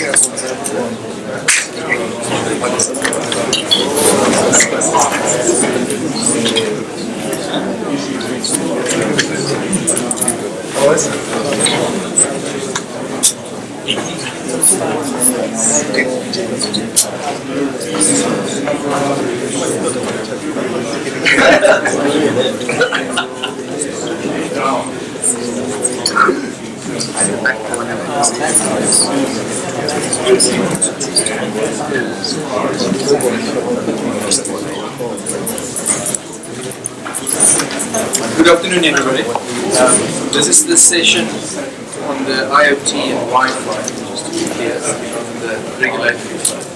Good afternoon, everybody. This is the session on the IoT and Wi-Fi, just to be clear, on the regulatory side.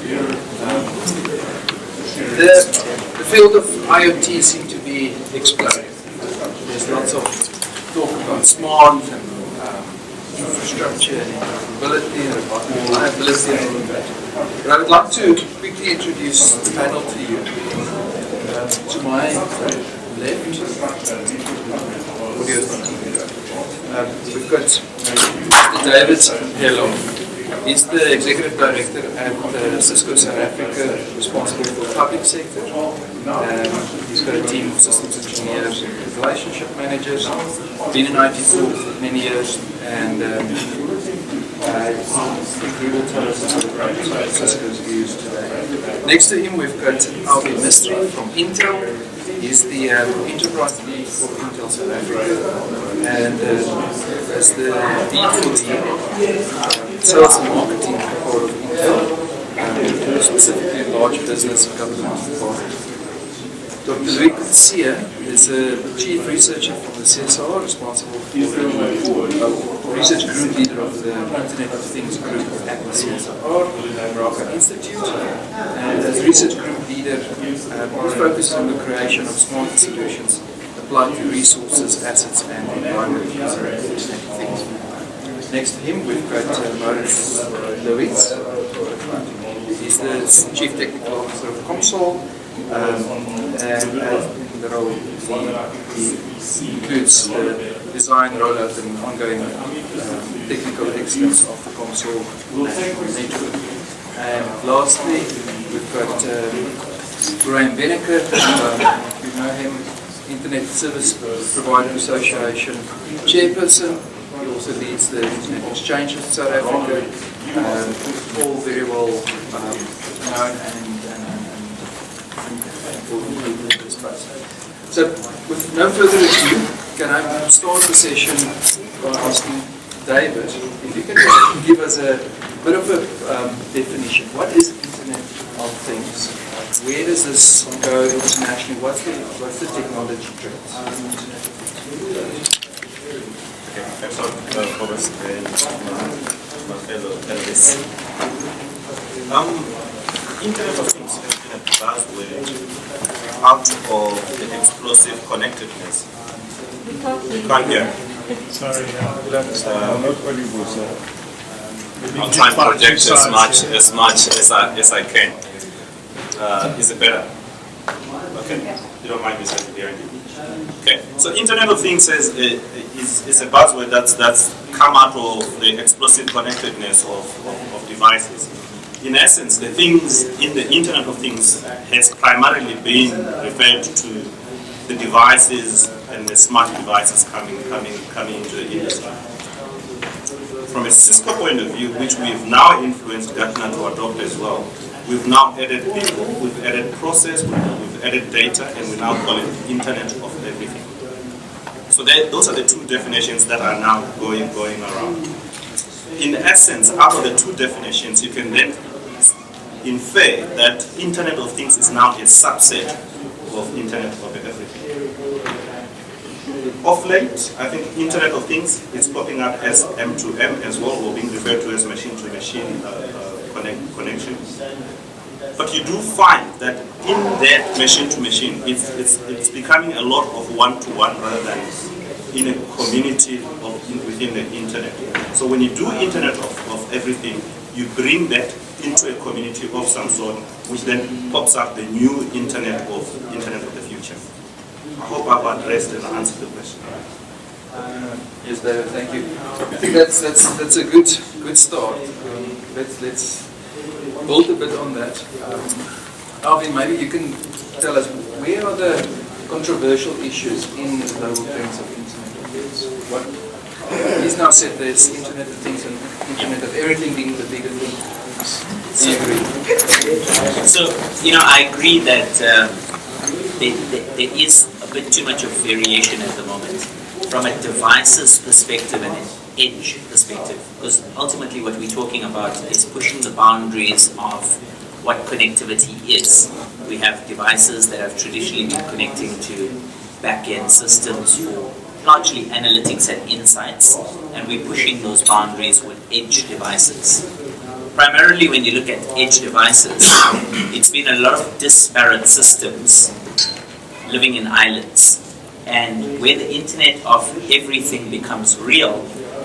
The field of IoT seems to be exploding. There's lots of talk about smart and infrastructure and interoperability and reliability and all of that. But I would like to quickly introduce the panel to you. To my left, we've got Mr. David Hello. He's the Executive Director at Cisco South Africa, responsible for the public sector. He's got a team of systems engineers and relationship managers. Been in IT for many years, and I think he will tell us about Cisco's views today. Next to him, we've got Alvin Mistry from Intel. He's the enterprise lead for Intel South Africa, and as the lead for the sales and marketing part of Intel, specifically large business and government part. Dr. Ubiquitous is a chief researcher from the CSR, responsible for the research group leader of the Internet of Things group at the CSR, Roux Institute, and as research group leader, he's focused on the creation of smart solutions applied to resources, assets, and environment using the Internet of Things. Next to him, we've got Maurice Louis. He's the chief technical officer of Comsol. And the role he includes the design, rollout, and ongoing technical excellence of the Comsol network. And lastly, we've got Graham Benneker. You know him, Internet Service Provider Association chairperson. He also leads the Internet Exchange of South Africa. All very well known and So, with no further ado, can I start the session by asking David if you can give us a bit of a definition. What is Internet of Things? Where does this go internationally? What's the technology trends? Okay, thanks a lot, Kobus and my fellow panelists. Internet of Things has been a buzzword out of the explosive connectedness. You can't hear. Sorry, not audible, sir. I'll try and project as much as I can. Is it better? Okay. You don't mind me saying hearing you. Okay. So Internet of Things is a buzzword that's come out of the explosive connectedness of devices. In essence, the things in the Internet of Things has primarily been referred to the devices and the smart devices coming into the industry. From a Cisco point of view, which we've now influenced Gartner to adopt as well, we've now added people, we've added process, we've added data, and we now call it Internet of Everything. So those are the two definitions that are now going around. In essence, out of the two definitions, you can then infer that Internet of Things is now a subset of Internet of Everything. Of late, I think Internet of Things is popping up as M2M as well, or being referred to as machine-to-machine connection. But you do find that in that machine-to-machine, it's becoming a lot of one-to-one rather than in a community within the Internet. So when you do Internet of Everything, you bring that into a community of some sort, which then pops up the new Internet of the future. I hope I've addressed and answered the question. Yes, David, thank you. I think that's a good start. let's build a bit on that. Alvin, maybe you can tell us where are the controversial issues in the global trends of Internet of Things? What he's now said there's Internet of Things and Internet of Everything being the bigger thing. Do you agree? So, I agree that there is a bit too much of variation at the moment from a devices perspective and an edge perspective, because ultimately what we're talking about is pushing the boundaries of what connectivity is. We have devices that have traditionally been connecting to back-end systems for largely analytics and insights, and we're pushing those boundaries with edge devices. Primarily when you look at edge devices, it's been a lot of disparate systems living in islands. And where the Internet of Everything becomes real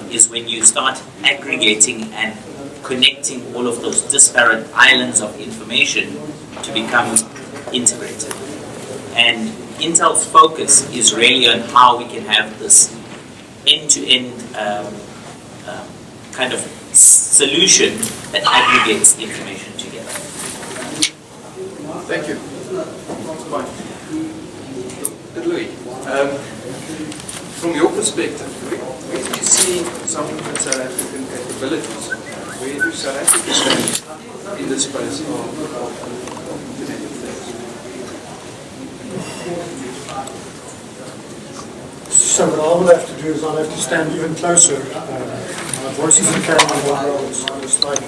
is when you start aggregating and connecting all of those disparate islands of information to become integrated. And Intel's focus is really on how we can have this end-to-end kind of solution that aggregates information together. Thank you. That's fine. Louis, from your perspective, where do you see some of the South African capabilities? Where do South Africa stand in the space of Internet of Things? So what I will have to do is I'll have to stand even closer. My voice isn't carrying on well, it's like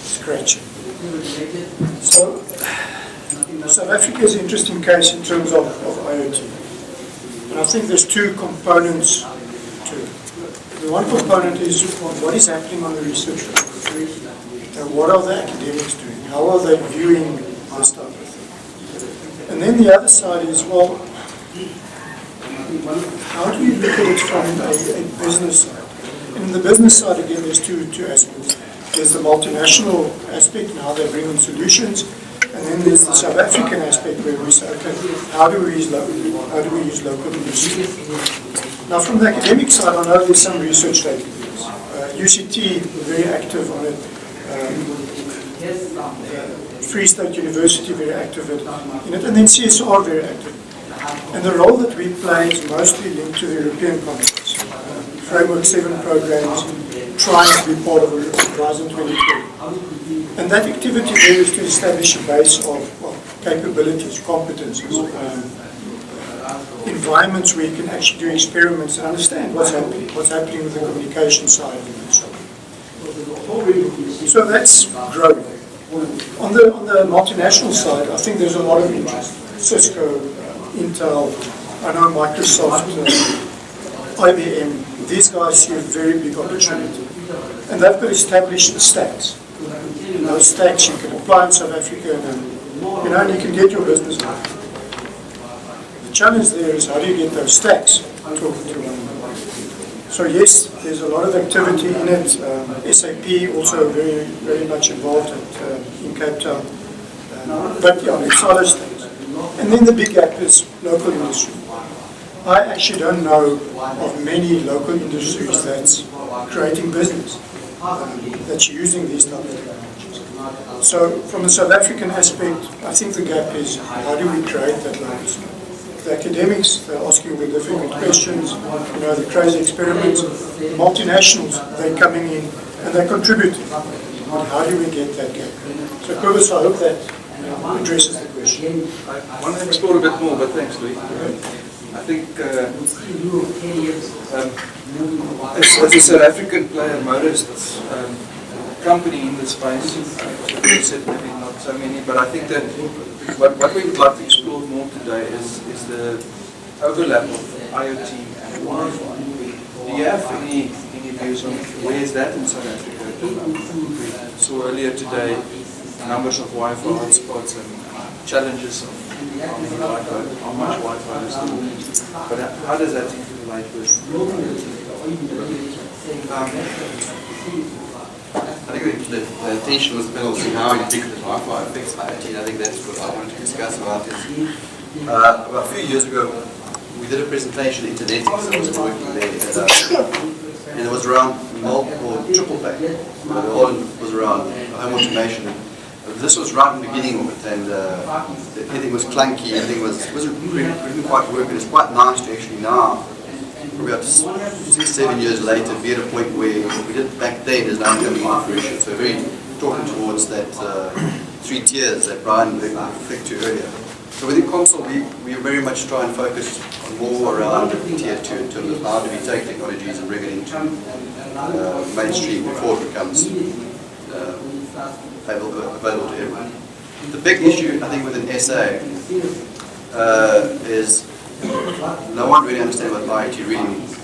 scratching. So South Africa is an interesting case in terms of IoT. And I think there's two components to it. The one component is what is happening on the research front. What are the academics doing? How are they viewing this type of thing? And then the other side is, well, how do you look at it from a business side? And in the business side, again, there's two aspects. There's the multinational aspect and how they bring in solutions. And then there's the South African aspect where we say, okay, how do we use local industry? Now, from the academic side, I know there's some research taking place. UCT, very active on it. Free State University, very active in it. And then CSR, very active. And the role that we play is mostly linked to the European context. Framework 7 programs, trying to be part of Horizon 2020. And that activity there is to establish a base of capabilities, competences, environments where you can actually do experiments and understand what's happening with the communication side of it and so on. So that's growing. On the multinational side, I think there's a lot of interest. Cisco, Intel, I know Microsoft, IBM, these guys see a very big opportunity. And they've got established stacks. And those stacks you can apply in South Africa and you can get your business going. The challenge there is how do you get those stacks talking to one another. So yes, there's a lot of activity in it. SAP also very, very much involved in Cape Town. But yeah, it's other things. And then the big gap is local industry. I actually don't know of many local industries that's creating business, that's using these type of technologies. So from the South African aspect, I think the gap is how do we create that local stuff? The academics, they're asking the difficult questions, the crazy experiments. The multinationals, they're coming in and they're contributing. But how do we get that gap? So Kobus, I hope that addresses the question. I want to explore a bit more, but thanks, Louis. I think as a South African player, most company in the space, you said maybe not so many, but I think that what we would like to explore more today is the overlap of IoT and Wi-Fi. Do you have any views on where is that in South Africa? We saw earlier today numbers of Wi-Fi hotspots and challenges of how much Wi-Fi is used. But how does that interrelate with? I think the attention was panel to how ubiquitous Wi-Fi affects IoT. I think that's what I wanted to discuss about this. About a few years ago, we did a presentation at Internetics. I was working there, and it was around multiple triple play. The other one was around home automation. This was right in the beginning of it, and everything was clunky, everything wasn't really quite working. It's quite nice to actually now, probably about 6-7 years later, be at a point where what we did back then is now coming into fruition. So very talking towards that 3 tiers that Brian referred to earlier. So within Comsol, we very much try and focus on more around tier 2 in terms of how do we take technologies and bring it into mainstream before it becomes available to everyone. The big issue, I think, within SA is no one really understands what IoT really means.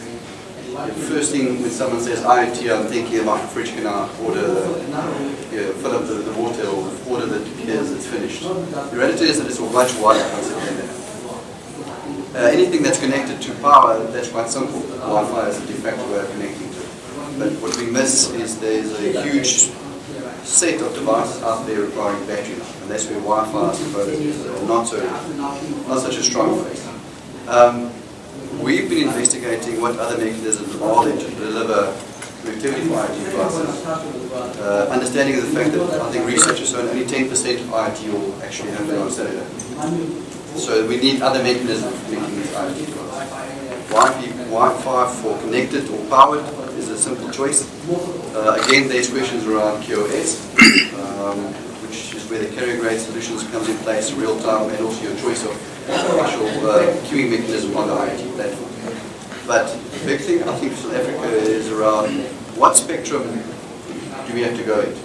The first thing when someone says IoT, I'm thinking about the fridge can order, fill up the water or order the appears it's finished. The reality is that it's a much wider concept than that. Anything that's connected to power, that's quite simple. Wi-Fi is a de facto way of connecting to it. But what we miss is there's a huge set of devices out there requiring battery life, and that's where Wi-Fi is not such a strong place. We've been investigating what other mechanisms are there to deliver connectivity for IoT devices. Understanding of the fact that I think research has shown only 10% of IoT will actually have on cellular. So we need other mechanisms for making these IoT devices. Wi-Fi for connected or powered is a simple choice. Again, there's questions around QoS, which is where the carrier grade solutions comes in place in real time, and also your choice of actual queuing mechanism on the IoT platform. But the big thing I think for South Africa is around what spectrum do we have to go into.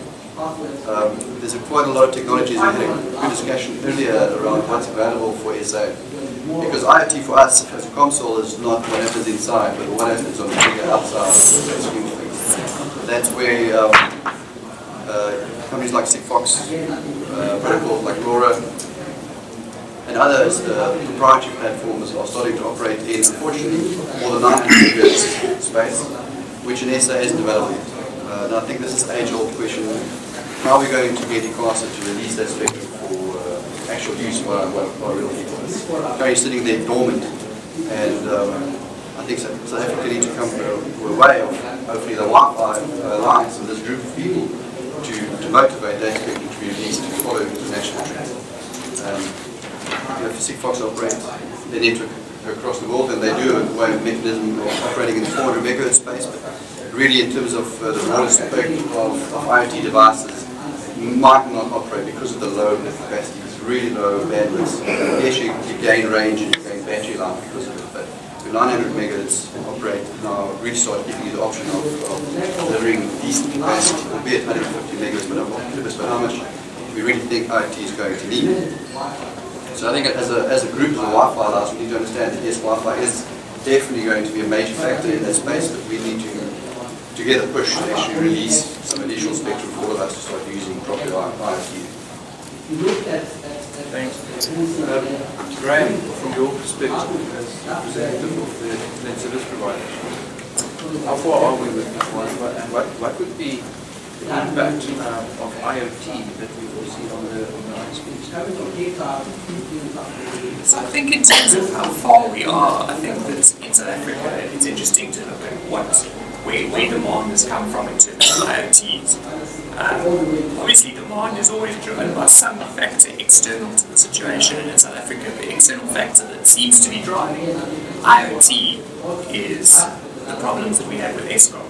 There's quite a lot of technologies. We had a good discussion earlier around what's available for SA. Because IoT for us as a Comsol is not what happens inside, but what happens on the bigger outside of that scheme of things. That's where companies like Sigfox, protocols like LoRa, and others, proprietary platforms are starting to operate in, unfortunately, more than 900 MHz space, which in SA isn't developed yet. And I think this is an age-old question. How are we going to get ICASA to release that spectrum for actual use by real people? It's currently sitting there dormant, and I think South Africa needs to come to a way of, hopefully, the Wi-Fi alliance and this group of people to motivate that spectrum to be released to follow international trends. If Sigfox operates their network across the world, and they do a way of mechanism of operating in the 400 MHz space, but really in terms of the broader spectrum of IoT devices, might not operate because of the low capacity. It's really low bandwidth. Yes, you gain range and you gain battery life because of it, but with 900 MHz operate now really start giving you the option of delivering decent capacity, albeit 150 MHz, but how much we really think IoT is going to need. So I think as a group of Wi-Fi alliance, we need to understand that yes, Wi-Fi is definitely going to be a major factor in that space, but we need to together push to actually release some additional spectrum for all of us to start using proper IoT. Thanks. Graham, from your perspective as representative of the net service provider, how far are we with Wi-Fi, and what would be the impact of IoT that we will see on the ISPs? So I think in terms of how far we are, I think that in South Africa it's interesting to look at where demand has come from in terms of IoTs. Obviously demand is always driven by some factor external to the situation, and in South Africa the external factor that seems to be driving IoT is the problems that we have with Eskom.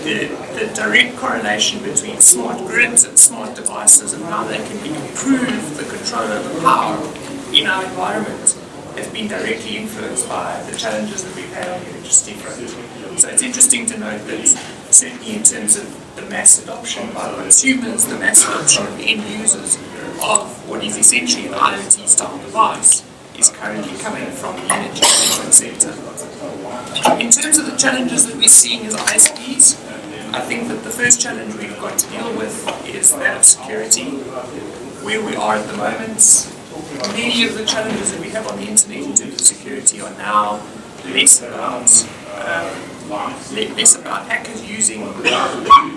The direct correlation between smart grids and smart devices and how they can improve the control over power in our environment has been directly influenced by the challenges that we've had on the electricity front. So it's interesting to note that certainly in terms of the mass adoption by consumers, the mass adoption of end users of what is essentially an IoT style device is currently coming from the energy management sector. In terms of the challenges that we're seeing as ISPs, I think that the first challenge we've got to deal with is that of security. Where we are at the moment, many of the challenges that we have on the internet in terms of security are now less about hackers using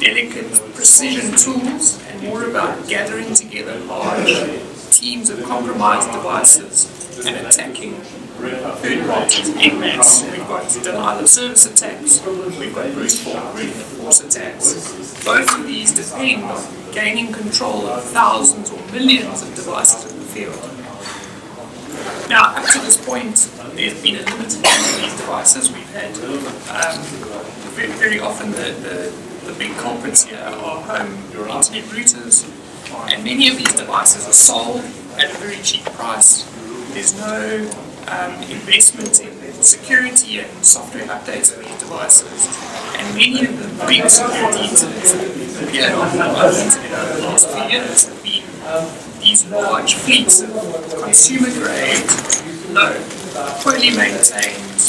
delicate precision tools and more about gathering together large teams of compromised devices and attacking third-party inmates. We've got denial of service attacks. We've got brute force attacks. Both of these depend on gaining control of thousands or millions of devices in the field. Now, up to this point, there's been a limited number of these devices. We've had very often the big culprits here are home internet routers, and many of these devices are sold at a very cheap price. There's no investment in security and software updates for these devices, and many of the big security incidents that have appeared on the internet over the last few years have been these large fleets of consumer-grade, low, poorly maintained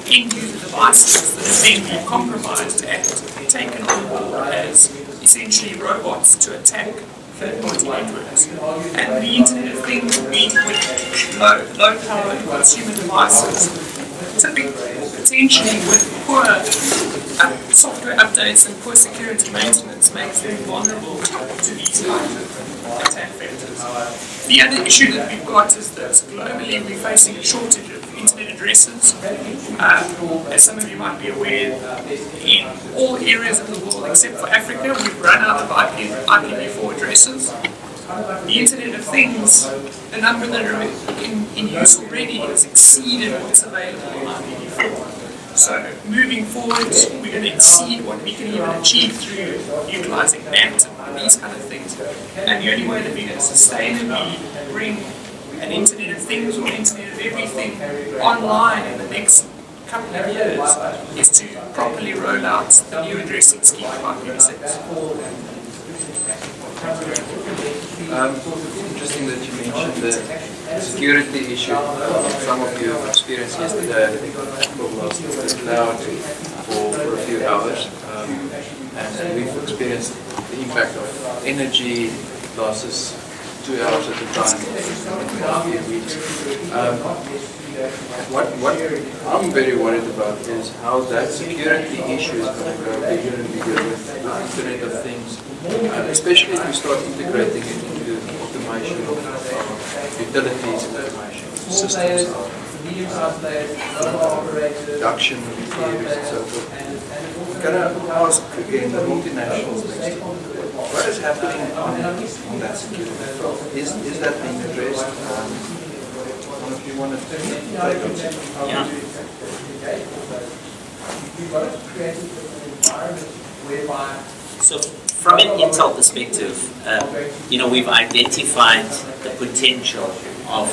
end-user devices that have then been compromised and taken on board as essentially robots to attack third-party networks. And the Internet of Things will be with low-powered consumer devices, potentially with poor software updates and poor security maintenance, makes them vulnerable to these kinds of attack vectors. The other issue that we've got is that globally we're facing a shortage of internet addresses. As some of you might be aware, in all areas of the world except for Africa, we've run out of IPv4 addresses. The Internet of Things, the number that are in use already has exceeded what's available on IPv4. So moving forward, we're going to exceed what we can even achieve through utilizing NAT and these kind of things. And the only way that we're going to sustainably bring an Internet of Things or Internet of Everything online in the next couple of years is to properly roll out the new addressing scheme of IPv6. Interesting that you mentioned the security issue. Some of you have experienced yesterday at Kobus the cloud for a few hours, and we've experienced the impact of energy losses 2 hours at a time in a few weeks. What I'm very worried about is how that security issue is going to go bigger and bigger with the Internet of Things, especially if we start integrating it into automation of utilities, automation systems, production areas and so forth. I'm going to ask again the multinationals next time, what is happening on that security front? Is that being addressed? One of you want to take on? Yeah. So from an Intel perspective, we've identified the potential of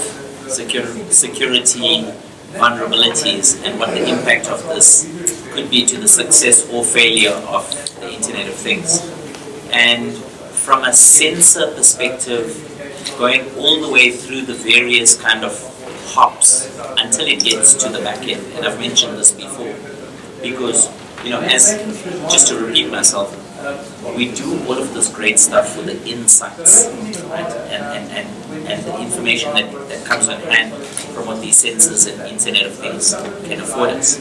security vulnerabilities and what the impact of this could be to the success or failure of the Internet of Things. And from a sensor perspective, going all the way through the various kind of hops until it gets to the back end. And I've mentioned this before because, just to repeat myself, we do all of this great stuff for the insights, right? And the information that comes on hand from what these sensors and Internet of Things can afford us.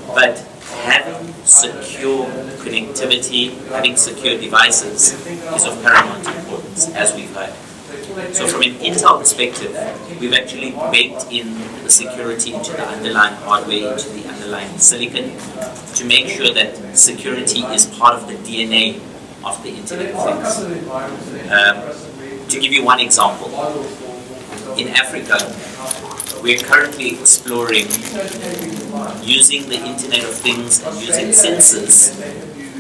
But having secure connectivity, having secure devices is of paramount importance, as we've heard. So from an Intel perspective, we've actually baked in the security into the underlying hardware, into the underlying silicon, to make sure that security is part of the DNA of the Internet of Things. To give you one example, in Africa, we're currently exploring using the Internet of Things and using sensors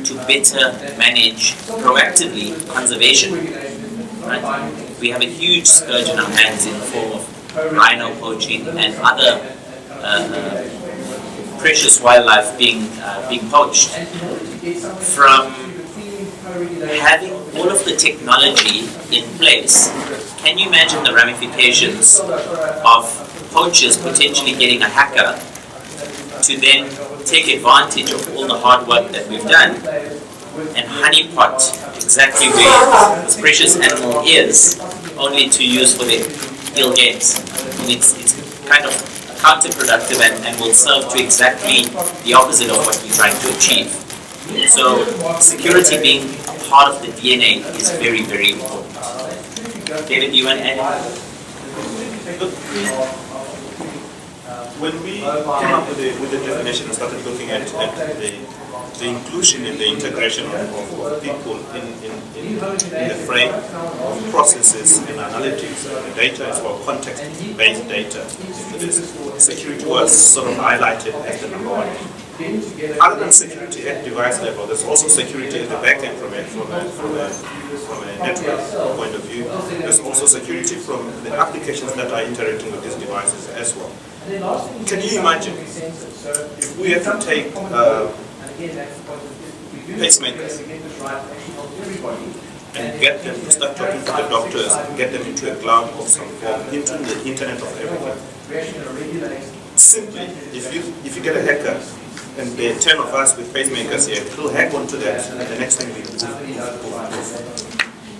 to better manage proactively conservation. Right? We have a huge scourge in our hands in the form of rhino poaching and other precious wildlife being poached. From having all of the technology in place, can you imagine the ramifications of poachers potentially getting a hacker to then take advantage of all the hard work that we've done and honeypot exactly where this precious animal is, only to use for their ill games? And it's kind of counterproductive and will serve to exactly the opposite of what we're trying to achieve. So security being a part of the DNA is very, very important. David, do you want to add? when we came up with the definition and started looking at the inclusion and the integration of people in the frame of processes and analytics, the data is for context-based data. Security was sort of highlighted as the number one. Other than security at device level, there's also security at the back end from a network point of view. There's also security from the applications that are interacting with these devices as well. Can you imagine if we have to take pacemakers and get them to start talking to the doctors and get them into a cloud of some form, into the Internet of Everything? Simply, if you get a hacker, and there are 10 of us with pacemakers here, we'll hack onto that, and the next thing we do.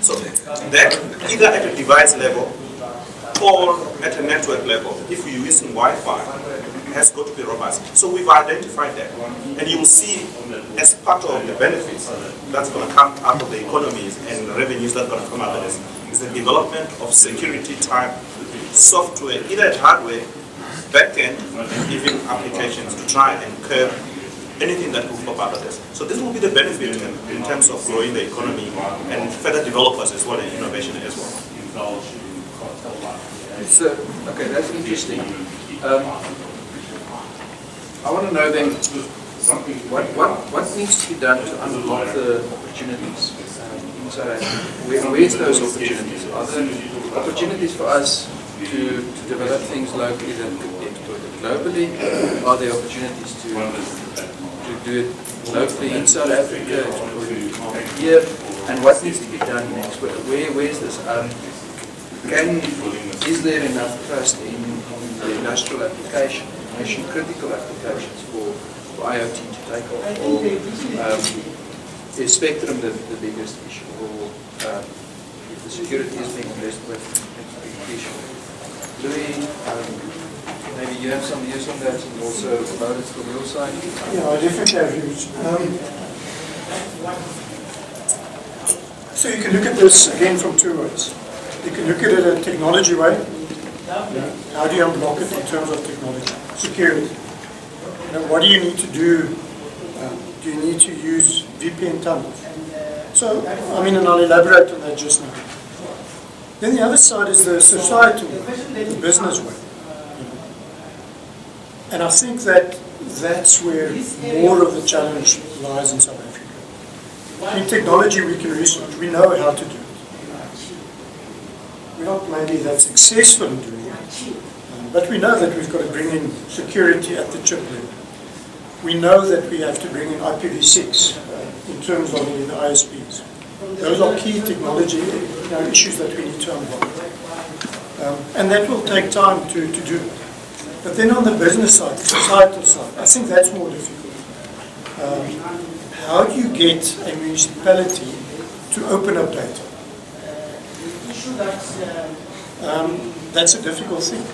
So that, either at a device level or at a network level, if you're using Wi-Fi, has got to be robust. So we've identified that. And you will see, as part of the benefits that's going to come out of the economies and the revenues that's going to come out of this, is the development of security type software, either at hardware, back-end, and even applications to try and curb anything that will pop out of this. So this will be the benefit in terms of growing the economy and further developers as well and innovation as well. So, okay, that's interesting. I want to know then, what needs to be done to unlock the opportunities in South Africa? Where's those opportunities? Are there opportunities for us to develop things locally that could be exploited globally? Are there opportunities to do it locally in South Africa, here? And what needs to be done next? Where's this? Is there enough trust in the industrial application, mission critical applications for IoT to take off? Or is spectrum the biggest issue? Or if the security is being addressed with the issue? Louis, maybe you have some views on that, and also about it from your side? Yeah, I definitely have views. So you can look at this again from two ways. You can look at it a technology way. How do you unblock it in terms of technology? Security. What do you need to do? Do you need to use VPN tunnels? So, and I'll elaborate on that just now. Then the other side is the societal, the business way. And I think that's where more of the challenge lies in South Africa. In technology we can research, we know how to do it. We're not maybe that successful in doing it, but we know that we've got to bring in security at the chip level. We know that we have to bring in IPv6 in terms of the ISPs. Those are key technology issues that we need to unlock. And that will take time to do. But then on the business side, the societal side, I think that's more difficult. How do you get a municipality to open up data? That's a difficult thing.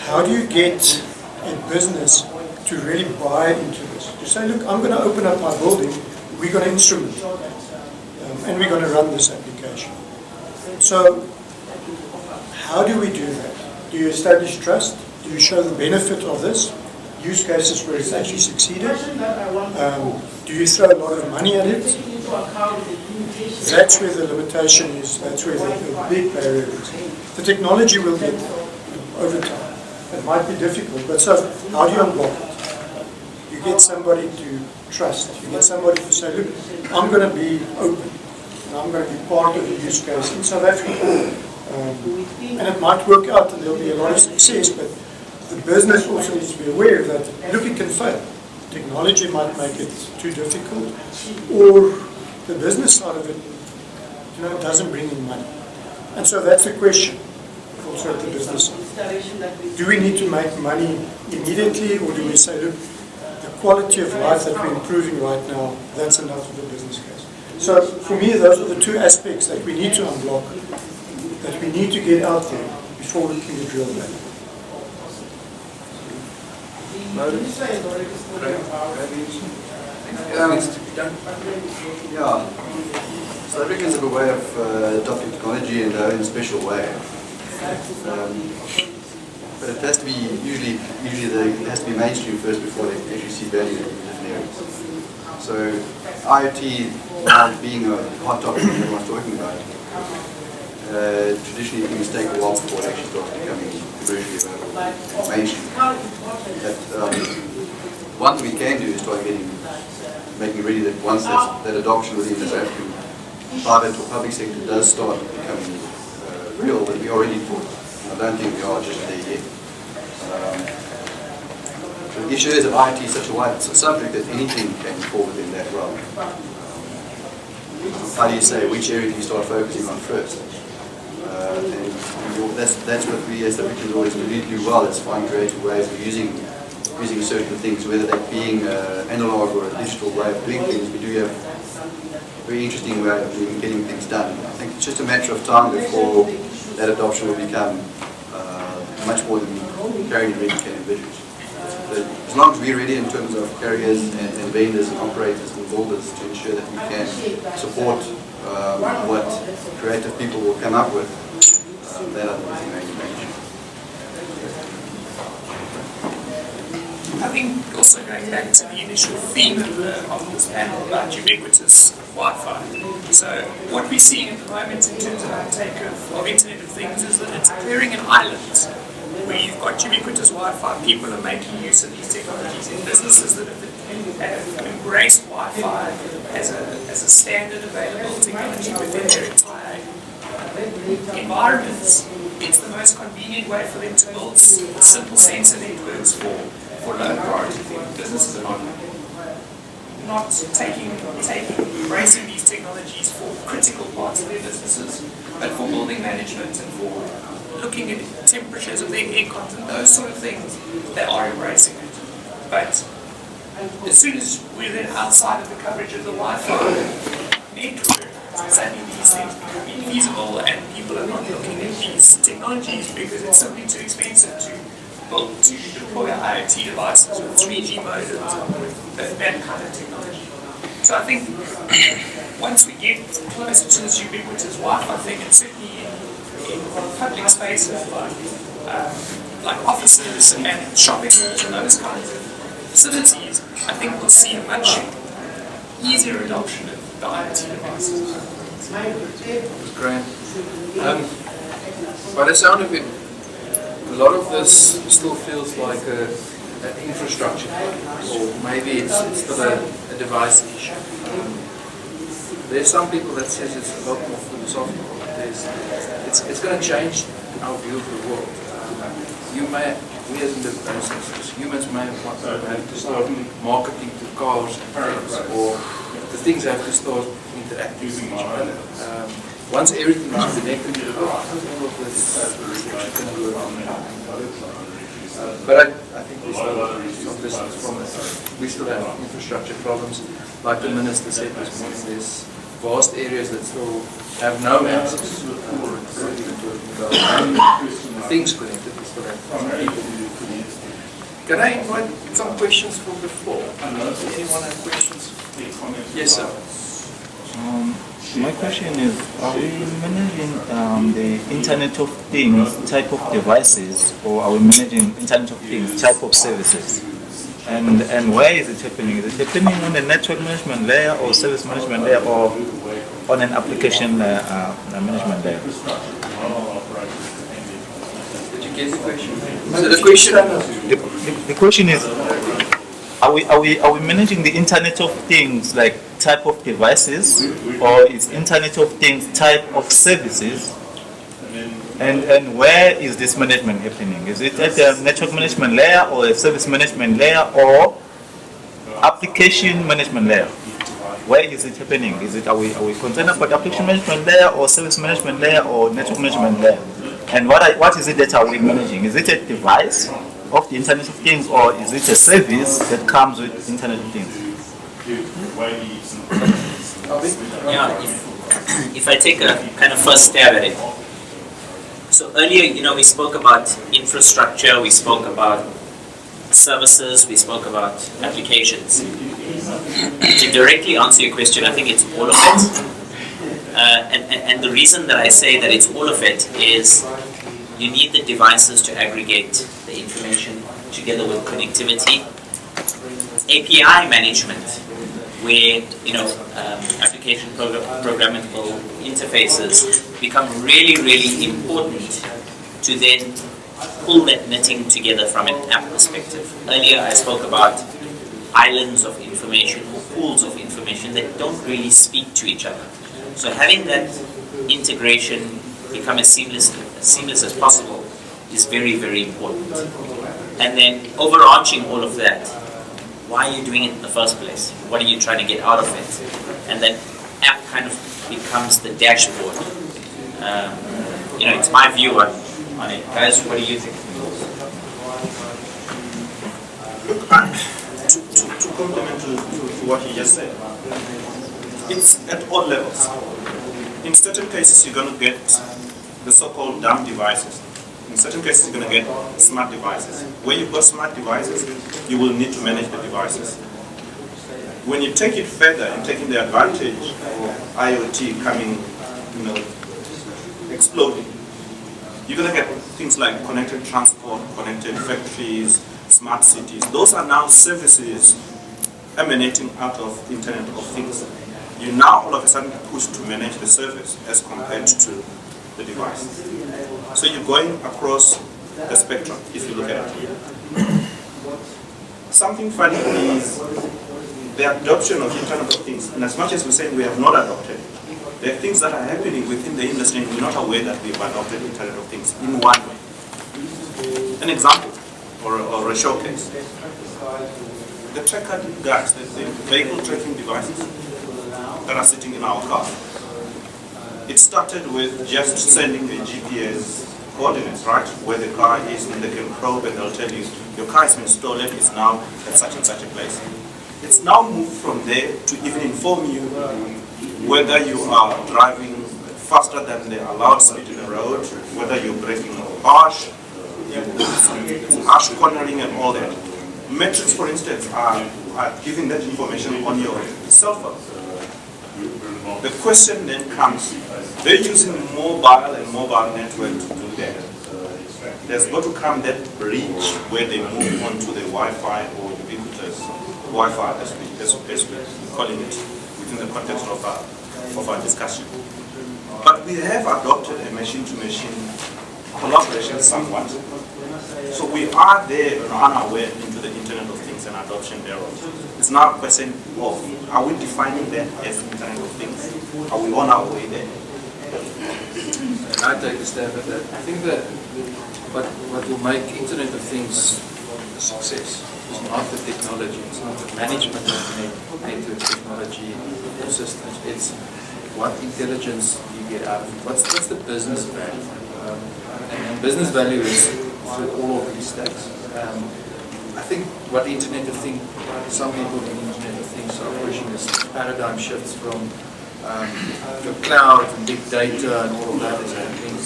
How do you get a business to really buy into this? To say, look, I'm going to open up my building, we're going to instrument it, and we're going to run this application. So, how do we do that? Do you establish trust? Do you show the benefit of this? Use cases where it's actually succeeded? Do you throw a lot of money at it? That's where the limitation is. That's where the big barrier is. The technology will get over time. It might be difficult, but so how do you unblock it? You get somebody to trust. You get somebody to say, look, I'm going to be open. And I'm going to be part of the use case in South Africa. And it might work out and there'll be a lot of success, but the business also needs to be aware that, look, it can fail. Technology might make it too difficult, or the business side of it, doesn't bring in money. And so that's the question also at the business side. Do we need to make money immediately, or do we say, look, the quality of life that we're improving right now, that's enough of the business case? So for me, those are the two aspects that we need to unblock, that we need to get out there before we can get real value. Yeah. South Africans have a way of adopting technology in their own special way. but it has to be it has to be mainstream first before they actually see value in different areas. So IoT now being a hot topic that everyone's talking about, traditionally things take a while before it actually starts becoming commercially available, mainstream. But one thing we can do is start making ready that once that adoption within the South African private or public sector does start becoming real, that we are ready for it. I don't think we are just there yet. The issue is that IoT is such a wide subject that anything can fall within that realm. How do you say, which area do you start focusing on first? And that's what we as the Ubiquitous always do well, is find creative ways of using certain things, whether that being analog or a digital way of doing things. We do have a very interesting way of getting things done. I think it's just a matter of time before that adoption will become much more than carrying and ready can envisage. But as long as we're ready in terms of carriers and vendors and operators and builders to ensure that we can support what creative people will come up with, that I think is the main issue. I think also going back to the initial theme of this panel about ubiquitous Wi-Fi. So what we're seeing at the moment in terms of uptake of Internet of Things is that it's appearing in islands where you've got ubiquitous Wi-Fi. People are making use of these technologies in businesses that have embraced Wi-Fi as a standard available technology within their entire environments. It's the most convenient way for them to build simple sensor networks for low priority things. Businesses are not embracing these technologies for critical parts of their businesses, but for building management and for looking at temperatures of their air content, those sort of things. They are embracing it. But as soon as we're then outside of the coverage of the Wi-Fi network, suddenly these things become infeasible and people are not looking at these technologies because it's simply too expensive to deploy IoT devices with 3G modems and with that kind of technology. So I think once we get closer to this ubiquitous Wi-Fi thing, and certainly in public spaces like offices and shopping malls and those kinds of facilities, I think we'll see a much easier adoption of the IoT devices. Great. By the sound of it, a lot of this still feels like an infrastructure, or maybe it's still a device issue. There's some people that says it's a lot more philosophical. It's going to change our view of the world. We as individuals, humans may have to start marketing to cars and things, or the things have to start interacting with each other. Once everything is connected to the world, all of this can work on. But I think we still have some distance from it. We still have infrastructure problems. Like the Minister said this morning, there's vast areas that still have no access to things connected. We still have some people. Can I invite some questions from the floor? Anyone have questions? Yes, sir. My question is, are we managing the Internet of Things type of devices, or are we managing Internet of Things type of services? And where is it happening? Is it happening on the network management layer, or service management layer, or on an application management layer? Did you get the question? So the question, the question is, are we managing the Internet of Things like type of devices, or is Internet of Things type of services? And where is this management happening? Is it at the network management layer, or a service management layer, or application management layer? Where is it happening? Are we concerned about application management layer, or service management layer, or network management layer? And what is it that are we managing? Is it a device of the Internet of Things, or is it a service that comes with Internet of Things? Yeah, if I take a kind of first stab at it. So earlier, we spoke about infrastructure, we spoke about services, we spoke about applications. To directly answer your question, I think it's all of it. And the reason that I say that it's all of it is You need the devices to aggregate the information together with connectivity. API management, where application programmable interfaces become really, really important to then pull that knitting together from an app perspective. Earlier I spoke about islands of information or pools of information that don't really speak to each other. So having that integration become as seamless as possible is very, very important. And then overarching all of that, why are you doing it in the first place? What are you trying to get out of it? And that app kind of becomes the dashboard. It's my view on it. Guys, what do you think? To complement to what he just said, it's at all levels. In certain cases, you're going to get the so-called dumb devices. In certain cases, you're going to get smart devices. Where you've got smart devices, you will need to manage the devices. When you take it further and taking the advantage of IoT coming, exploding, you're going to get things like connected transport, connected factories, smart cities. Those are now services emanating out of Internet of Things. You now all of a sudden pushed to manage the service as compared to the device. So you're going across the spectrum if you look at it. Something funny is the adoption of Internet of Things. And as much as we're saying we have not adopted, there are things that are happening within the industry and we're not aware that we've adopted Internet of Things in one way. An example or a showcase. The tracker guys, the vehicle tracking devices that are sitting in our car. It started with just sending a GPS coordinates, right? Where the car is, and they can probe and they'll tell you, your car has been stolen, it's now at such and such a place. It's now moved from there to even inform you whether you are driving faster than the allowed speed in the road, whether you're braking harsh, harsh cornering and all that. Metrics, for instance, are giving that information on your cell phone. The question then comes, they're using mobile and mobile network to do that. There's got to come that bridge where they move on to the Wi-Fi or ubiquitous Wi-Fi as we're calling it within the context of our discussion. But we have adopted a machine-to-machine collaboration somewhat. So we are there unaware into the Internet of Things and adoption thereof. It's now a question of, are we defining that as Internet of Things? Are we on our way there? And I take a stab at that. I think that what will make Internet of Things a success is not the technology, it's not the management of network technology systems, it's what intelligence you get out of it. What's the business value? And business value is through all of these stacks. I think what the Internet of Things, some people in the Internet of Things are pushing is paradigm shifts from the cloud and big data and all of that is happening.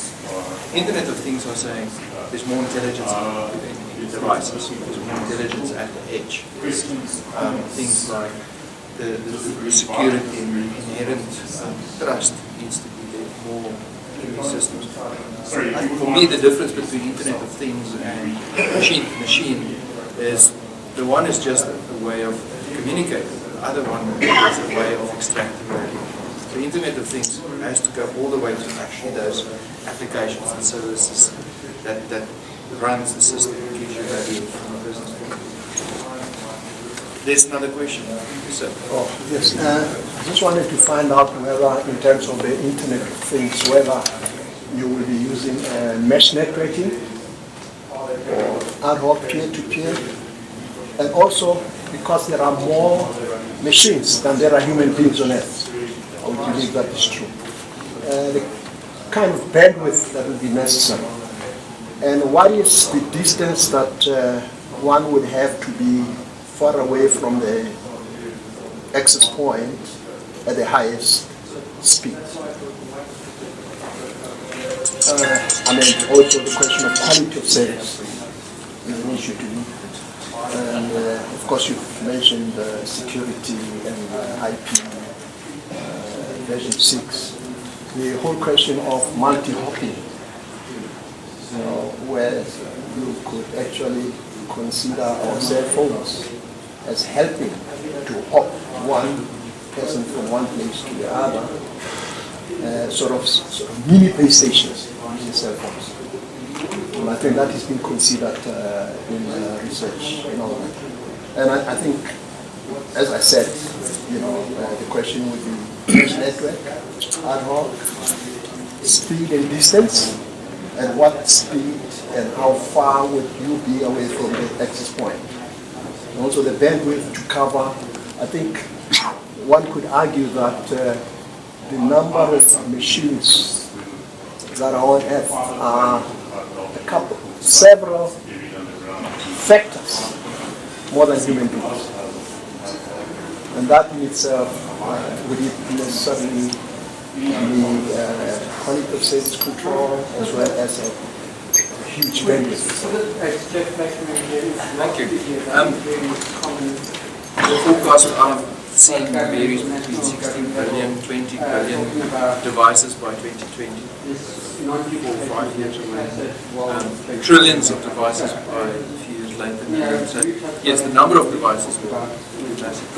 Internet of Things are saying there's more intelligence in devices, there's more intelligence at the edge. Things like the security and inherent trust needs to be there more in these systems. For me, the difference between Internet of Things and machine-to-machine is the one is just a way of communicating, the other one is a way of extracting value. The Internet of Things has to go all the way to actually those applications and services that runs the system, gives you value from a business point of view. There's another question. So, yes, I just wanted to find out whether, in terms of the Internet of Things, whether you will be using mesh networking or ad hoc peer-to-peer, and also because there are more machines than there are human beings on Earth. I would believe that is true. The kind of bandwidth that will be necessary. And what is the distance that one would have to be far away from the access point at the highest speed? Also the question of quality of service is an issue to me. And of course you've mentioned security and IP. Version 6, the whole question of multi-hopping where you could actually consider our cell phones as helping to hop one person from one place to the other, sort of mini base stations using cell phones. And I think that has been considered in research. And I think, as I said, the question would be mesh network, ad hoc, speed and distance, and what speed and how far would you be away from the access point. And also the bandwidth to cover. I think one could argue that the number of machines that are on Earth are several factors more than human beings. And that in itself would it necessarily be quality of service control as well as a huge bandwidth. Thank you. The forecast I've seen varies between 16 billion, 20 billion devices by 2020, 4 or 5 years away. Trillions of devices by a few years later. So, yes, the number of devices will be massive.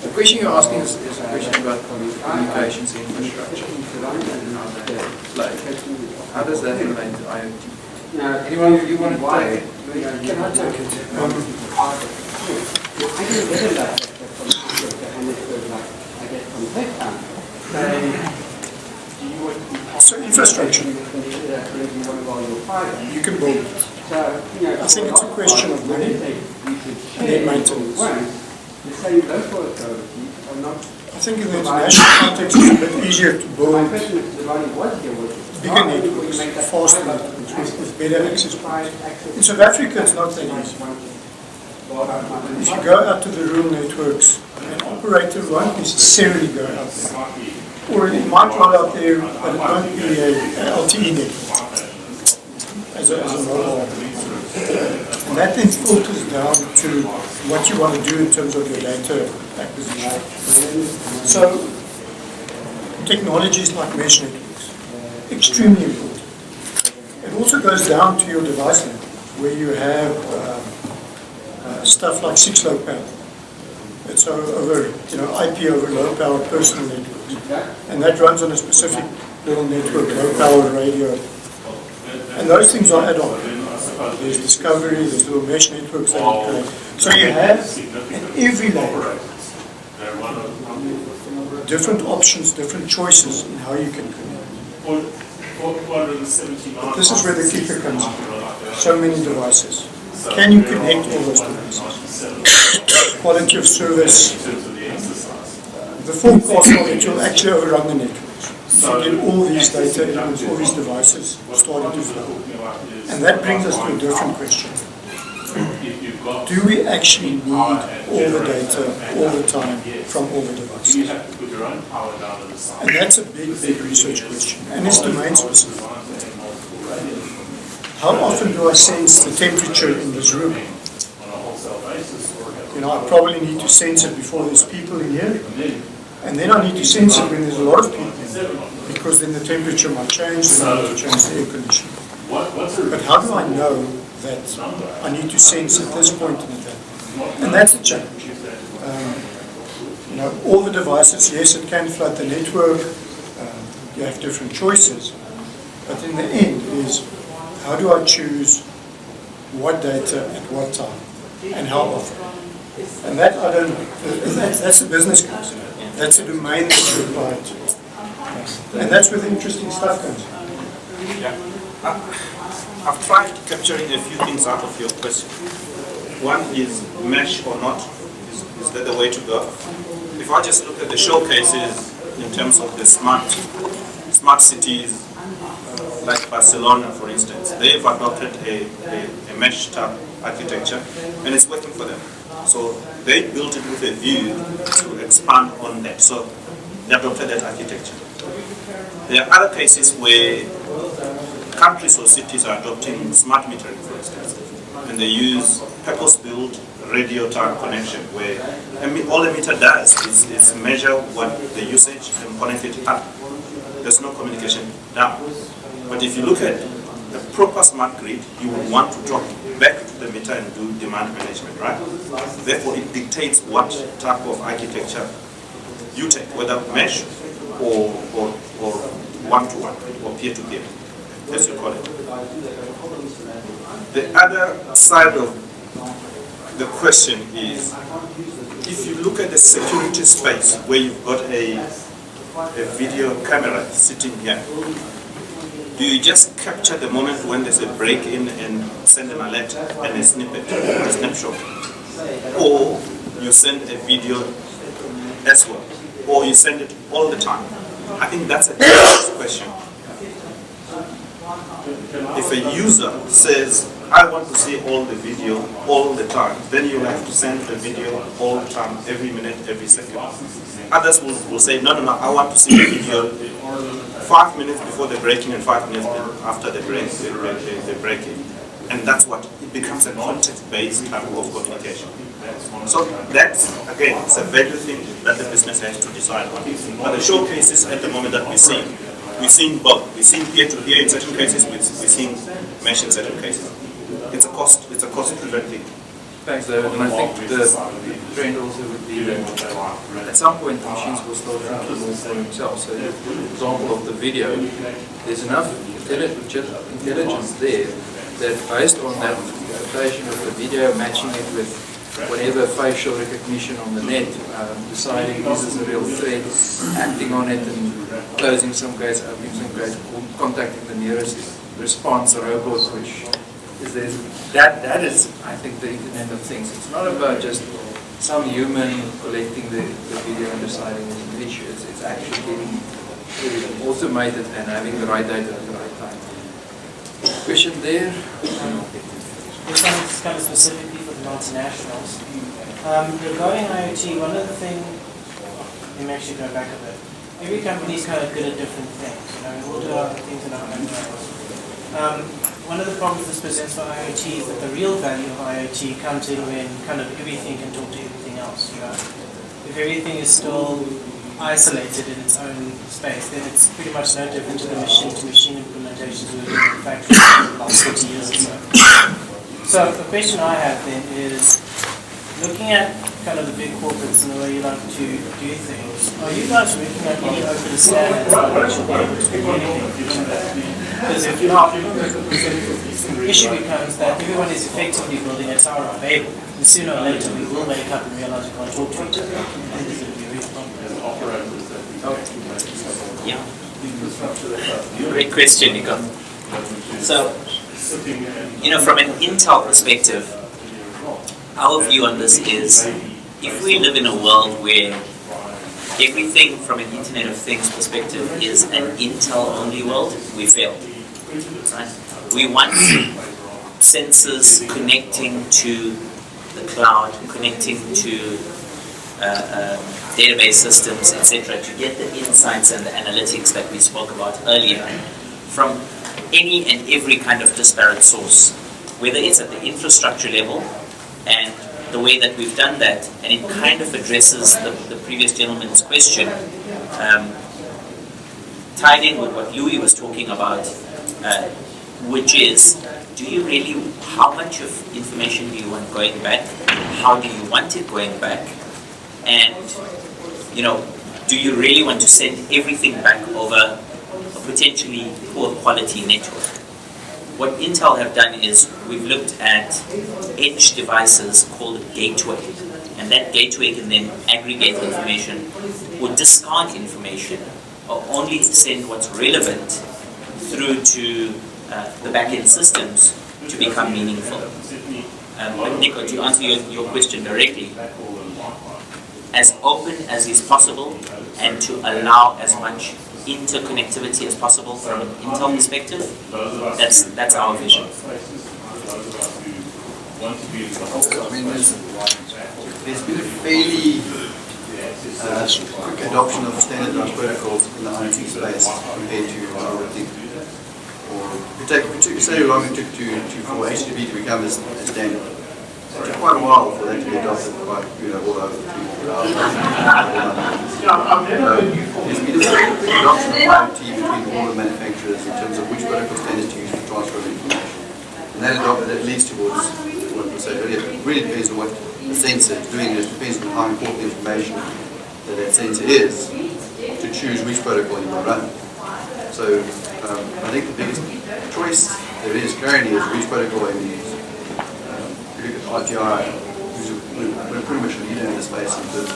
The question you're asking is a question about communications infrastructure and how they play. How does that relate to IoT? Anyone of you want to take it? Can I take it? So infrastructure, you can build it. I think it's a question of money and then maintenance. I think in the international context it's a bit easier to build bigger networks, faster networks, with better access points. In South Africa it's not that easy. If you go out to the rural networks, an operator won't necessarily go out there. Or it might roll out there, but it won't be an LTE network as a mobile. And that then filters down to what you want to do in terms of your data acquisition. So technologies like mesh networks, extremely important. It also goes down to your device level, where you have stuff like 6 low power. It's over, IP over low power personal networks. And that runs on a specific little network, low power radio. And those things are add-on. There's discovery, there's little mesh networks that are created. So you have in every layer different options, different choices in how you can connect. But this is where the kicker comes in. So many devices. Can you connect all those devices? Quality of service. The forecast of it will actually overrun the networks. So get all these data elements, all these devices starting to flow. And that brings us to a different question. Do we actually need all the data all the time from all the devices? And that's a big, big research question. And it's domain specific. How often do I sense the temperature in this room? I probably need to sense it before there's people in here. And then I need to sense it when there's a lot of people in here, because then the temperature might change, then I need to change the air conditioning. But how do I know that I need to sense at this point and at that point? And that's the challenge. All the devices, yes, it can flood the network. You have different choices. But in the end is, how do I choose what data at what time and how often? And that that's a business case. That's a domain that you apply to. And that's where the interesting stuff comes in. Yeah. I've tried capturing a few things out of your question. One is mesh or not. Is that the way to go? If I just look at the showcases in terms of the smart cities, like Barcelona, for instance, they've adopted a mesh type architecture, and it's working for them. So they built it with a view to expand on that. So they adopted that architecture. There are other cases where countries or cities are adopting smart metering, for instance, and they use purpose-built radio type connection, where all a meter does is measure what the usage and connect it up. There's no communication down. But if you look at a proper smart grid, you would want to talk back to the meter and do demand management, right? Therefore, it dictates what type of architecture you take, whether mesh or one-to-one or peer-to-peer, as you call it. The other side of the question is, if you look at the security space where you've got a video camera sitting here, do you just capture the moment when there's a break-in and send an alert and a snippet or a snapshot? Or you send a video as well? Or you send it all the time? I think that's a dangerous question. If a user says, I want to see all the video all the time, then you have to send the video all the time, every minute, every second. Others will say, no, I want to see the video 5 minutes before the breaking and 5 minutes after the breaking. And that's what, it becomes a context-based type of communication. So that's, again, it's a value thing that the business has to decide on. But the showcases at the moment that we're seeing both. We're seeing peer-to-peer in certain cases, we're seeing mesh in certain cases. It's a cost-driven thing. Thanks, David. And I think the trend also would be that at some point the machines will start thinking more for themselves. So, for example, of the video, there's enough intelligence there that based on that interpretation of the video, matching it with whatever facial recognition on the net, deciding this is a real threat, acting on it and closing some gates, opening some gates, contacting the nearest response robot, which is there. That is, I think, the Internet of Things. It's not about just some human collecting the video and deciding it's an issue. It's actually getting automated and having the right data at the right time. Question there? This one is kind of specifically for the multinationals. Regarding IoT, one of the things, let me actually go back a bit. Every company is kind of good at different things. We all do our things in our own ways. One of the problems this presents for IoT is that the real value of IoT comes in when kind of everything can talk to everything else. If everything is still isolated in its own space, then it's pretty much no different to the machine-to-machine implementations we've been in factories for the last 40 years or so. So the question I have then is, looking at kind of the big corporates and the way you like to do things, are you guys working on any open standards by which you'll be able to communicate with each other? Because if not, the issue becomes that everyone is effectively building a Tower of Babel, and sooner or later we will wake up and realize we can't talk to each other, and this is going to be a real problem. Yeah. Great question, Nico. So, from an Intel perspective, our view on this is, if we live in a world where everything from an Internet of Things perspective is an Intel-only world, we failed. Right? We want sensors connecting to the cloud, connecting to database systems, etc., to get the insights and the analytics that we spoke about earlier from any and every kind of disparate source, whether it's at the infrastructure level. And the way that we've done that, and it kind of addresses the previous gentleman's question, tied in with what Louis was talking about, which is, how much of information do you want going back? How do you want it going back? And, do you really want to send everything back over a potentially poor quality network? What Intel have done is we've looked at edge devices called a gateway, and that gateway can then aggregate information or discard information or only send what's relevant through to the back-end systems to become meaningful. But Nico, to answer your question directly, as open as is possible and to allow as much interconnectivity as possible from an Intel perspective, that's our vision. I mean, there's been a fairly quick adoption of standardized protocols in the IoT space compared to what I would think. Or it took so long it took for HTTP to become a standard. It took quite a while for that to be adopted by all over the place. There's been a quick adoption of IoT between all the manufacturers in terms of which protocol standards to use for transfer of information. And that leads towards what we said earlier. It really depends on what the sensor is doing. It depends on how important information that sensor is to choose which protocol you want to run. So I think the biggest choice there is currently is which protocol you use. If you look at RTI, we're pretty much a leader in the space in terms of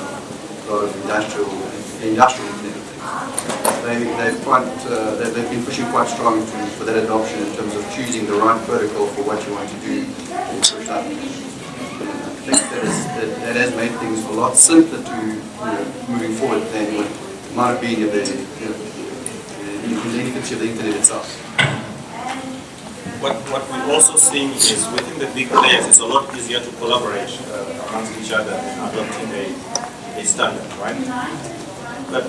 a lot of industrial Internet of Things. They've been pushing quite strong for that adoption in terms of choosing the right protocol for what you want to do and push up. I think that has made things a lot simpler to moving forward than what it might have been if the infancy of the internet itself. What we're also seeing is within the big players, it's a lot easier to collaborate amongst each other in adopting a standard, right? But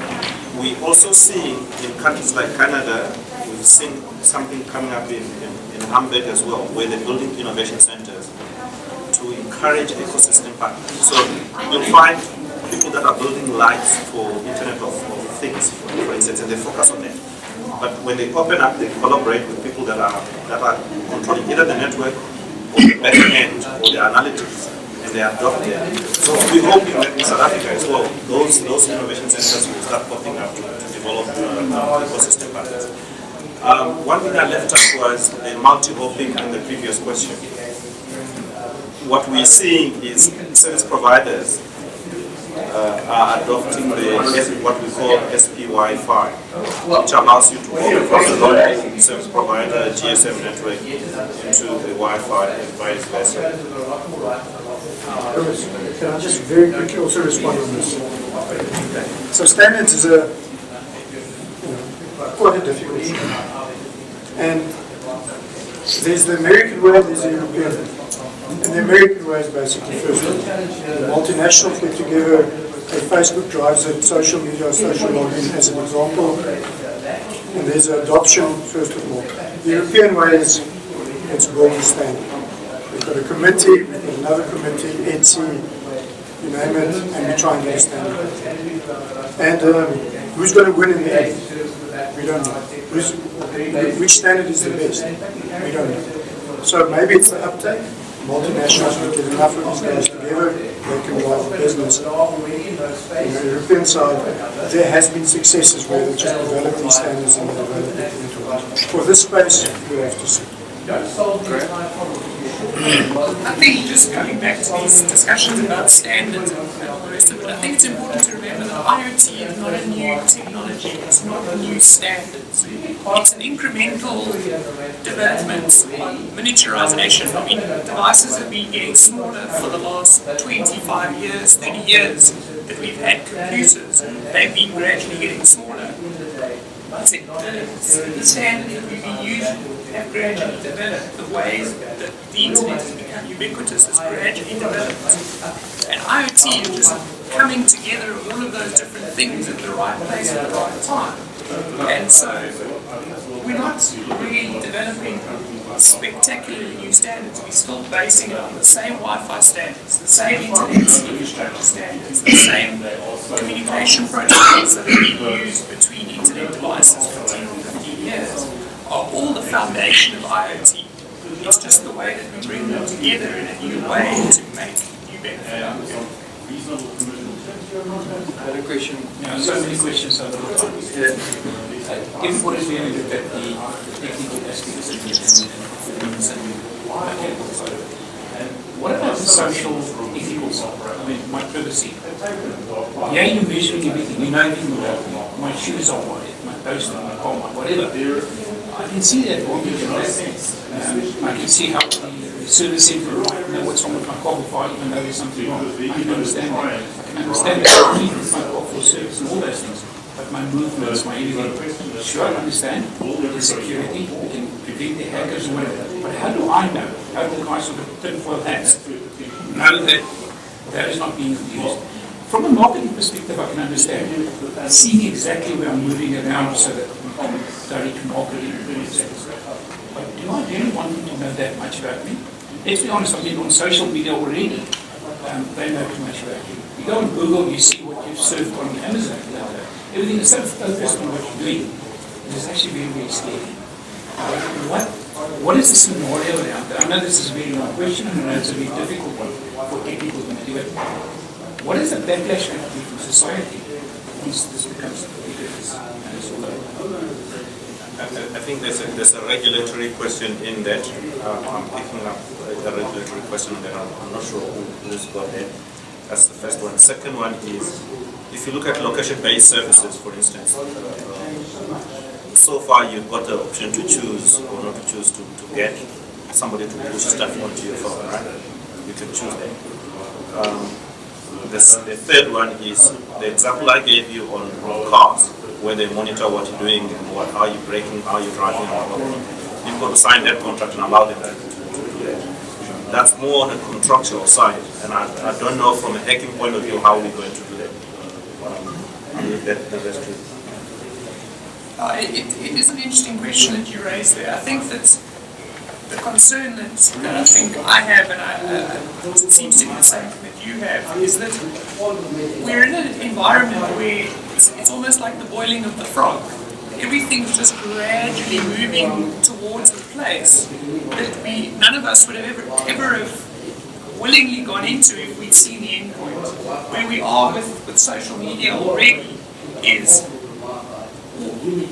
we also see in countries like Canada, we've seen something coming up in Hamburg as well, where they're building innovation centers to encourage ecosystem partners. So you'll find people that are building lights for Internet of Things, for instance, and they focus on that. But when they open up, they collaborate with people that are controlling either the network or the back end or the analytics, and they adopt it. So we're hoping that in South Africa as well, those innovation centers will start popping up to develop ecosystem partners. One thing I left out was the multi-hopping in the previous question. What we're seeing is service providers are adopting what we call SP Wi-Fi, which allows you to go from the local service provider GSM network into the Wi-Fi and vice versa. Can I just very quickly also respond on this? So standards is quite a difficult issue. And there's the American way, there's the European way. And the American way is basically first of all, the multinationals get together, Facebook drives it, social media, social login as an example, and there's adoption first of all. The European way is it's build a standard. We've got a committee, we've got another committee, ETSI, you name it, and we try and get a standard. And who's going to win in the end? We don't know. Which standard is the best? We don't know. So maybe it's the uptake. Multinationals will get enough of these guys together, they can drive the business. On the European side, there has been successes where they just develop these standards and they develop it into it. For this space, we have to see. I think just coming back to these discussions about standards and the rest of it, I think it's important to remember that IoT is not a new technology, it's not a new standards. It's an incremental development on miniaturization. I mean, devices have been getting smaller for the last 25 years, 30 years that we've had computers, and they've been gradually getting smaller. The standards that we've been using have gradually developed. The ways that the internet has become ubiquitous has gradually developed. And IoT is just coming together of all of those different things at the right place at the right time. And so we're not really developing spectacularly new standards. We're still basing it on the same Wi-Fi standards, the same internet standards, the same communication protocols that have been used between internet devices for 10 or 15 years are all the foundation of IoT. It's just the way that we bring them together in a new way to make new benefit out of it. I had a question. So many questions over the time. Everybody's really looked at the technical aspects of this and what about the social ethical side? I mean, my privacy. Yeah, you're measuring everything. You know everything about me. My shoes are white, my toaster, my car, whatever. I can see that working in that. I can see how the service center might know what's wrong with my car before I even know there's something wrong. I can understand that. I can understand that I need my car for service and all those things. But my movements, my everything. Sure, I understand the security, we can prevent the hackers and whatever. But how do I know? How do the guys with the tinfoil hats know that that is not being used? From a marketing perspective, I can understand seeing exactly where I'm moving around so that we can direct marketing. But do I really want them to know that much about me? Let's be honest, I've been on social media already. They know too much about you. You go on Google, you see what you've served on Amazon. Everything is so focused on what you're doing. It's actually very, very scary. What what is the scenario out there? I know this is a very long question, and I know it's a very difficult one for technical to do it. What is the backlash going to be from society once this becomes ubiquitous and it's all over? I think there's a regulatory question in that. I'm picking up a regulatory question that I'm not sure who's got there. That's the first one. The second one is, if you look at location-based services, for instance, so far you've got the option to choose or not to choose to get somebody to push stuff onto your phone, right? You can choose that. The third one is the example I gave you on cars, where they monitor what you're doing and how you're braking, how you're driving, and all that. You've got to sign that contract and allow them to do that. That's more on the contractual side, and I don't know from a hacking point of view how we're going to do that. I'll leave that the rest to you. It is an interesting question that you raised there. I think that the concern that I think I have, and it seems to be the same thing that you have, is that we're in an environment where it's almost like the boiling of the frog. Everything's just gradually moving towards a place that none of us would have ever have willingly gone into if we'd seen the end point. Where we are with social media already is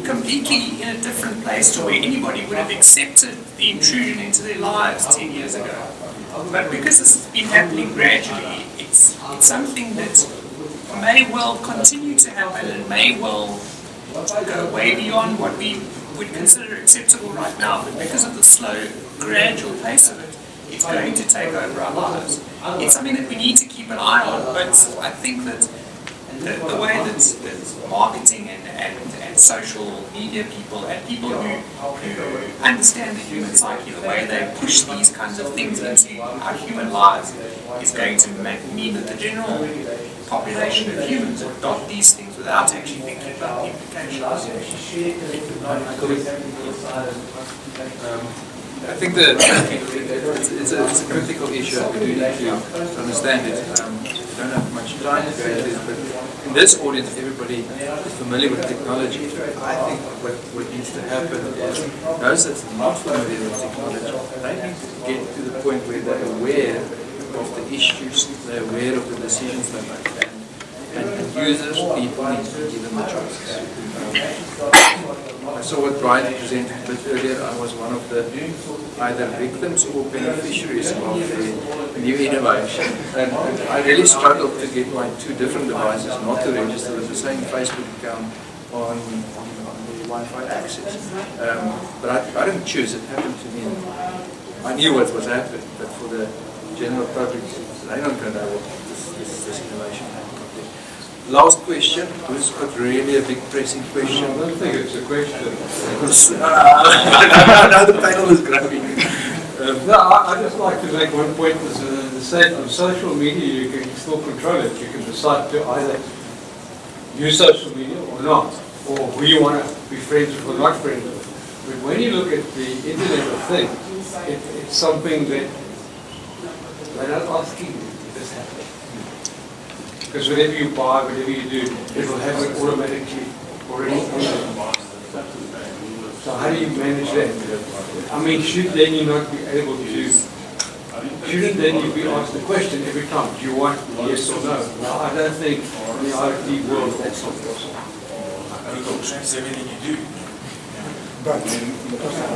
completely in a different place to where anybody would have accepted the intrusion into their lives 10 years ago. But because this has been happening gradually, it's something that may well continue to happen and may well go way beyond what we would consider acceptable right now. But because of the slow, gradual pace of it, it's going to take over our lives. It's something that we need to keep an eye on, but I think that the way that marketing and social media people and people who understand the human psyche, the way they push these kinds of things into our human lives is going to mean that the general population of humans adopt these things without actually thinking about the implications. I think that it's a critical issue and we do need to understand it. We don't have much time to go into this, but in this audience everybody is familiar with technology. I think what needs to happen is those that's not familiar with technology, they need to get to the point where they're aware of the issues, they're aware of the decisions they make. And users, people need to give them the choices. I saw what Brian presented a bit earlier. I was one of the either victims or beneficiaries of the new innovation. And I really struggled to get my two different devices not to register with the same Facebook account on the Wi-Fi access. But I didn't choose, it happened to me. I knew what was happening, but for the general public, they don't know what this innovation happened. Last question. Who's got really a big pressing question? I don't think it's a question. Now the panel is growing. I'd just like to make one point. The same on social media, you can still control it. You can decide to either use social media or not, or who you want to be friends with or not friends with. But when you look at the Internet of Things, it's something that they're not asking you this happen. Because whatever you buy, whatever you do, it will happen automatically already. So how do you manage that? I mean, should then you not be able to, shouldn't then you be asked the question every time, do you want yes or no? Well, I don't think in the IoT world that's not possible. Google tracks everything you do. But, I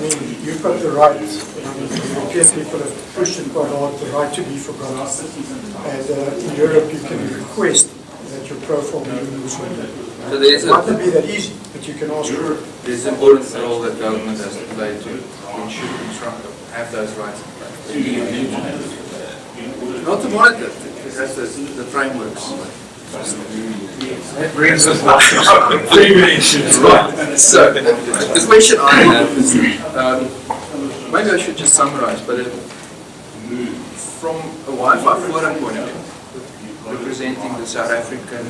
mean, you've got the right, European people have pushed it quite hard, the right to be forgotten. And in Europe you can request that your profile be removed. So there's it might not be that easy, but you can ask for it. There's an important role that government has to play to ensure we have those rights in place. Not to monitor, it has the frameworks. That brings us back to 3 minutes. Right. So, the question I have is, maybe I should just summarize, but from a Wi-Fi forum point of view, representing the South African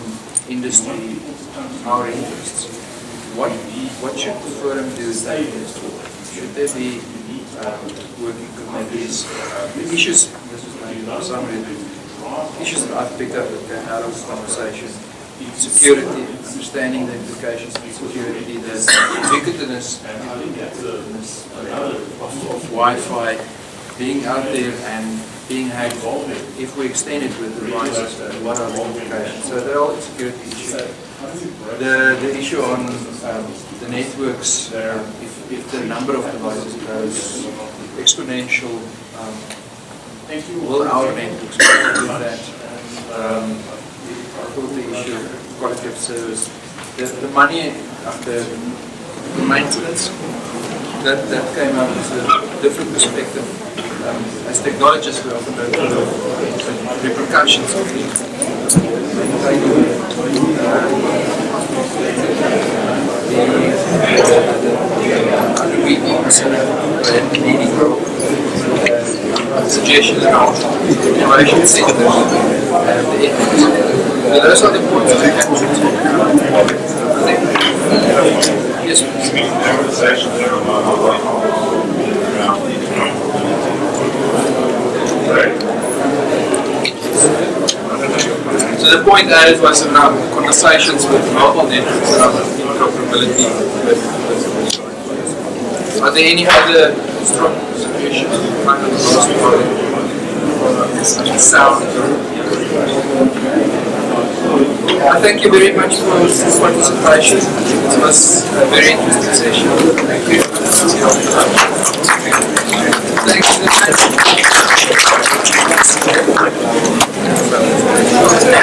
industry, our interests, what should the forum do? Should there be working committees? The issues, this is maybe a summary, issues that I've picked up out of this conversation: security, understanding the implications of security, the ubiquitous of Wi-Fi being out there and being hacked, if we extend it with devices, what are the implications? So they're all security issues. The issue on the networks, if the number of devices grows exponential, will our networks do that? I thought the issue of quality of service, the money after the maintenance, that came out as a different perspective. As technologists, we often don't know the repercussions of suggestions around innovation centers and the ethics. So those are the points that I think. Yes, so the point added was around conversations with mobile networks around interoperability with. Are there any other strong suggestions? Sound. I thank you very much for participation. It was a very interesting session. Thank you.